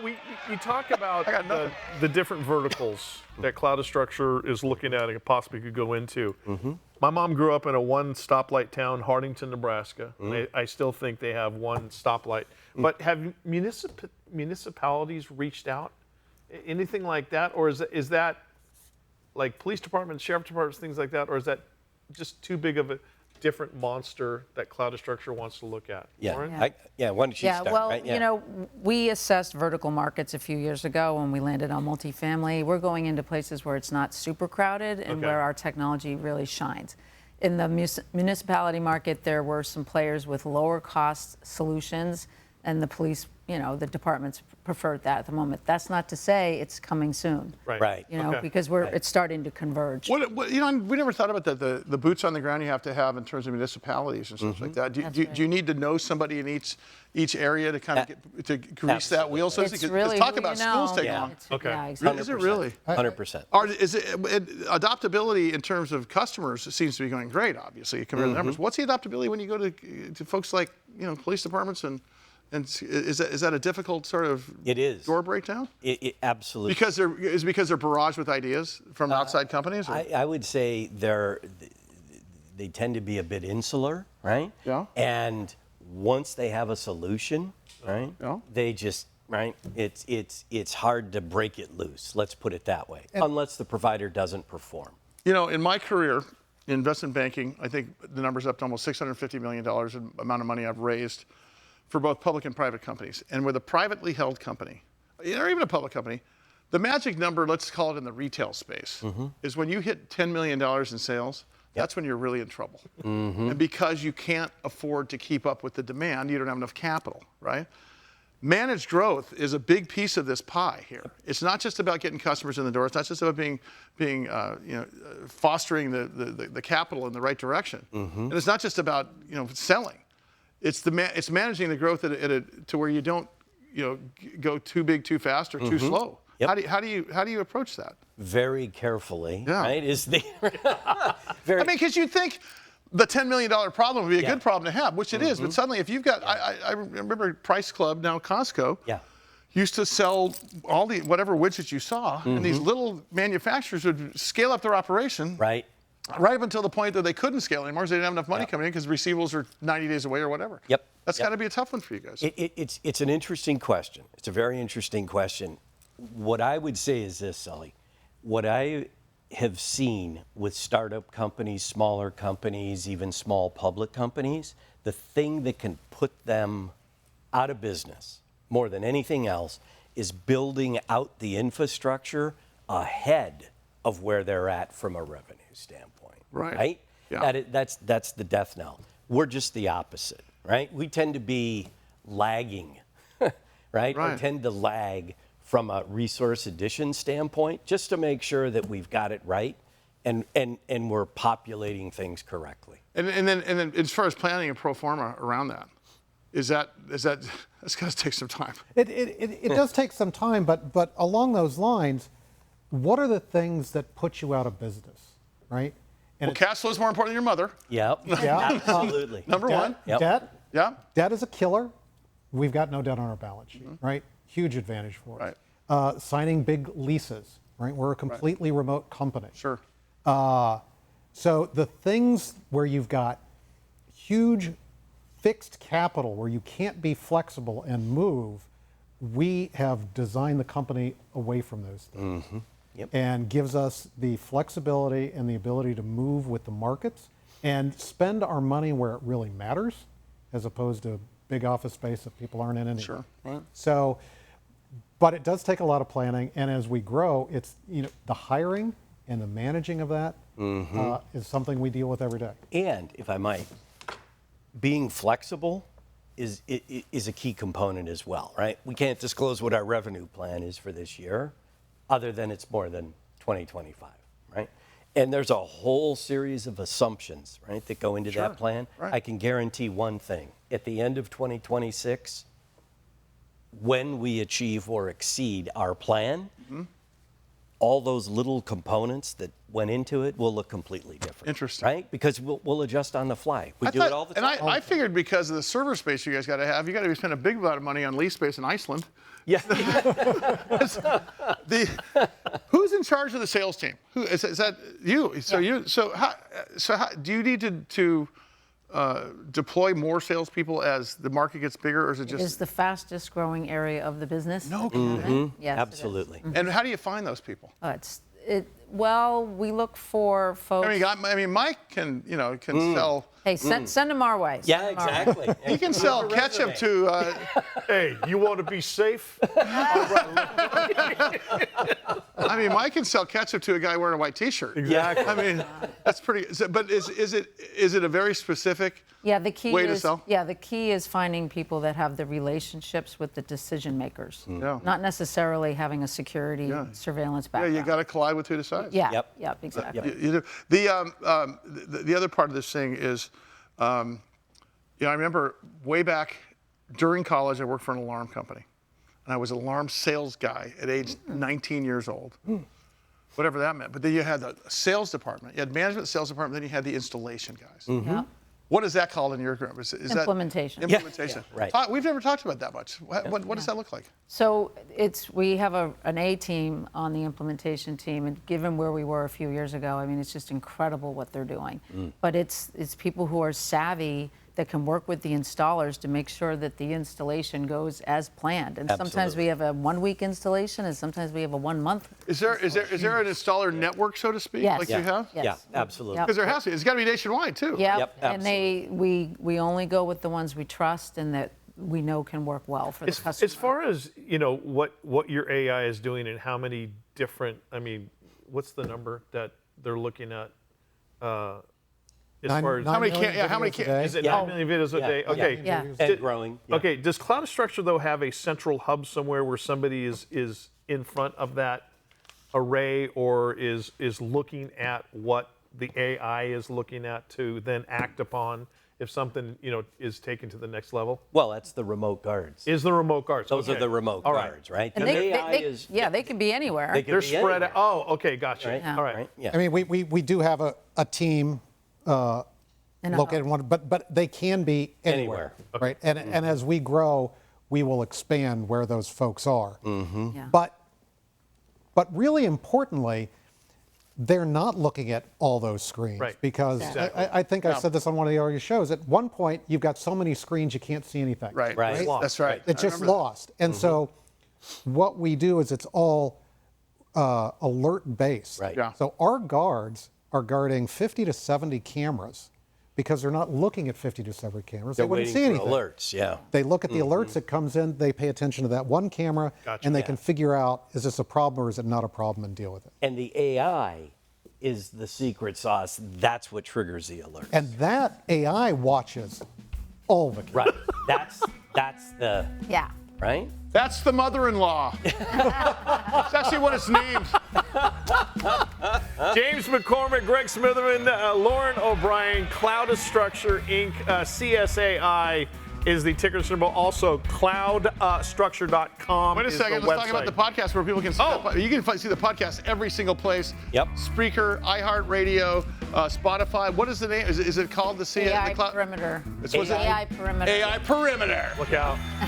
you talk about the different verticals that Cloudastructure is looking at and possibly could go into. My mom grew up in a one stoplight town, Hardington, Nebraska. And I still think they have one stoplight. But have municipalities reached out? Anything like that? Or is that like police departments, sheriff departments, things like that? Or is that just too big of a different monster that Cloudastructure wants to look at? Yeah, Lauren? why don't you start? Well, right? you know, we assessed vertical markets a few years ago when we landed on multifamily. We're going into places where it's not super crowded and where our technology really shines. In the municipality market, there were some players with lower cost solutions, and the police, you know, the departments preferred that at the moment. That's not to say it's coming soon. Right. You know, because it's starting to converge. What, you know, we never thought about that. The boots on the ground you have to have in terms of municipalities and stuff like that. Do you need to know somebody in each area to kind of to grease that wheel? So It's really talk who about you know. schools take long. Yeah, exactly. Is it really? 100%. Or is it adoptability in terms of customers? It seems to be going great. Obviously, compared to the numbers. What's the adoptability when you go to folks like police departments and is that a difficult sort of door breakdown? It absolutely. Because they're barraged with ideas from outside companies? Or? I would say they tend to be a bit insular, right? Yeah. And once they have a solution, right? Yeah. They just it's hard to break it loose. Let's put it that way. Unless the provider doesn't perform. You know, in my career in investment banking, I think the number's up to almost $650 million in amount of money I've raised for both public and private companies. And with a privately held company, or even a public company, the magic number, let's call it in the retail space, is when you hit $10 million in sales, that's when you're really in trouble. And because you can't afford to keep up with the demand, you don't have enough capital, right? Managed growth is a big piece of this pie here. It's not just about getting customers in the door. It's not just about fostering the capital in the right direction. And it's not just about selling. It's managing the growth to where you don't go too big too fast or too slow. How do you approach that? Very carefully, right? I mean, because you'd think the $10 million problem would be a good problem to have, which it is. But suddenly, if you've got, I remember Price Club, now Costco, used to sell all the whatever widgets you saw, and these little manufacturers would scale up their operation. Right up until the point that they couldn't scale anymore because they didn't have enough money coming in because receivables are 90 days away or whatever. That's got to be a tough one for you guys. It's an interesting question. It's a very interesting question. What I would say is this, Sully. What I have seen with startup companies, smaller companies, even small public companies, the thing that can put them out of business more than anything else is building out the infrastructure ahead of where they're at from a revenue standpoint. Right? Yeah. That's the death knell. We're just the opposite, right? We tend to be lagging, right? We tend to lag from a resource addition standpoint, just to make sure that we've got it right and we're populating things correctly. And then as far as planning a pro forma around that, that's going to take some time. It does take some time, but along those lines, what are the things that put you out of business, right? And cash flow is more important than your mother. Yep. Absolutely. Number one. Debt. Yeah. Debt is a killer. We've got no debt on our balance sheet, right? Huge advantage for us. Right. Signing big leases, right? We're a completely remote company. Sure. So the things where you've got huge fixed capital, where you can't be flexible and move, we have designed the company away from those things. And gives us the flexibility and the ability to move with the markets and spend our money where it really matters, as opposed to big office space that people aren't in anymore. Sure. Right. So, but it does take a lot of planning, and as we grow, it's the hiring and the managing of that is something we deal with every day. And if I might, being flexible is a key component as well, right? We can't disclose what our revenue plan is for this year, other than it's more than 2025, right? And there's a whole series of assumptions, right, that go into that plan. I can guarantee one thing. At the end of 2026, when we achieve or exceed our plan, all those little components that went into it will look completely different. Interesting. Right? Because we'll adjust on the fly. We do it all the time. And I figured because of the server space you guys got to have, you got to spend a big amount of money on lease space in Iceland. Yeah. Who's in charge of the sales team? Who is that? You. So how do you need to deploy more salespeople as the market gets bigger, or is it just? Is the fastest growing area of the business. No kidding. Yes, Absolutely. And how do you find those people? Well, we look for folks. I mean, Mike can sell. Hey, send them our way. Yeah, exactly. He can sell ketchup to. Hey, you want to be safe? I mean, Mike can sell ketchup to a guy wearing a white T-shirt. Exactly. I mean, that's pretty. But is it a very specific? Yeah, the key way to is sell? the key is finding people that have the relationships with the decision makers. Yeah. Not necessarily having a security surveillance Yeah, background. you got to collide with who decides. Yeah. Yep. Exactly. You do. The other part of this thing is, I remember way back during college, I worked for an alarm company, and I was an alarm sales guy at age 19 years old, whatever that meant. But then you had the sales department, you had management, sales department, then you had the installation guys. Yeah. What is that called in your group? Is Implementation. That implementation? Yeah, right. We've never talked about that much. What does that look like? So we have an A team on the implementation team, and given where we were a few years ago, I mean, it's just incredible what they're doing. But it's people who are savvy that can work with the installers to make sure that the installation goes as planned. And sometimes Absolutely. we have a 1 week installation, and sometimes we have a 1 month. Is there an installer network, so to speak, Yes. like you have? Yes. Yeah, absolutely. Yep. Because there has to be. It's got to be nationwide too. Yep. Yep, And we only go with the ones we trust and that we know can work well for the customer. As far as what your AI is doing and how many different, I mean, what's the number that they're looking at? As far as How many million how many videos a day. is it Yeah. 9 million videos a Yeah, day? yeah. Okay. Yeah. And growing. Yeah. Okay. Does Cloudastructure though have a central hub somewhere where somebody is in front of that array, or is looking at what the AI is looking at to then act upon if something is taken to the next level? Well, that's the remote guards. Is the remote guards? Those are Okay. the remote All right. guards, right? And The they AI is. they can be anywhere. They could They're be spread out. anywhere, Oh, okay, gotcha. Right? Yeah. All right. Right? Yeah. I mean, we do have a team And a located in hub. one, but they can be anywhere, right? And as we grow, we will expand where those folks are. Yeah. But really importantly, they're not looking at all those screens, Right. because Exactly. I think I said this on one of the earlier shows. At one point, you've got so many screens you can't see anything. Right. Right. That's right. It's I just remember that. lost. And so what we do is it's all alert based. Right. Yeah. So our guards are guarding 50 to 70 cameras because they're not looking at 50 to 70 cameras. They're they wouldn't waiting see for anything. alerts. Yeah. They look at the alerts that comes in, they pay attention to that one camera, Gotcha. and they Yeah. can figure out, is this a problem or is it not a problem, and deal with it. And the AI is the secret sauce. That's what triggers the alert. And that AI watches all the cameras. Right. That's the Yeah. right. That's the mother-in-law. It's actually what it's named. James McCormick, Greg Smitherman, Lauren O'Brien, Cloudastructure Inc., CSAI is the ticker symbol. Also, cloudastructure.com. Wait a is second. the Let's website. talk about the podcast where people can see. You can see the podcast every single place. Yep. Spreaker, iHeartRadio, Spotify. What is the name? Is it called the AI Cloud? perimeter. It's what's it? AI perimeter. AI Perimeter. Look out.